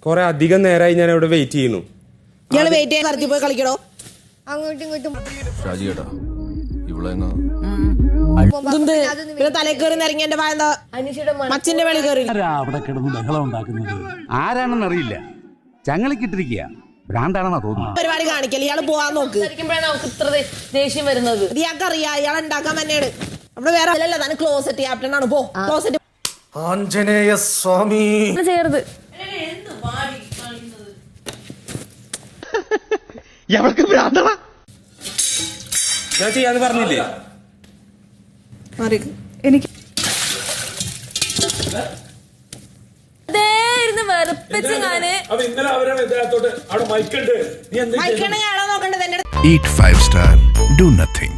കൊറേ അധികം നേരമായി ഞാൻ ഇവിടെ വെയിറ്റ് ചെയ്യുന്നു. ഇയാള് വെയിറ്റ് ചെയ്യാൻ കറത്തി പോയി കളിക്കണോ? അങ്ങോട്ടും ഇങ്ങോട്ടും പിന്നെ തലേ കയറി നിറങ്ങി എന്റെ എന്താ മച്ചിന്റെ വെളി കയറി അവിടെ കിടന്ന് ബഹളം ഉണ്ടാക്കുന്നത് ആരാണെന്ന് അറിയില്ല. ചങ്ങളിക്കിട്ടിരിക്കുക ഭ്രാന്താണെന്നാ തോന്നുന്നു. പരിപാടി കാണിക്കല്. ഇയാള് പോവാൻ നോക്ക്. നമുക്ക് ഇത്ര ദേഷ്യം വരുന്നത് ഇയാൾക്ക് അറിയാം. ഇയാൾ ഉണ്ടാക്കാൻ തന്നെയാണ്. നമ്മുടെ വേറെ അല്ലല്ല തന്നെ ക്ലോസറ്റ് ക്യാപ്റ്റൻ ആണ്. പോ ക്ലോസറ്റ്. ആഞ്ജനേയ സ്വാമി ചെയ്യരുത്. ഞാൻ ചെയ്യാന്ന് പറഞ്ഞില്ലേ? എനിക്ക് വെറുപ്പിച്ച് ഞാന് മൈക്കണ ഞാനോ നോക്കണ്ടത്. Eat 5 star, do nothing.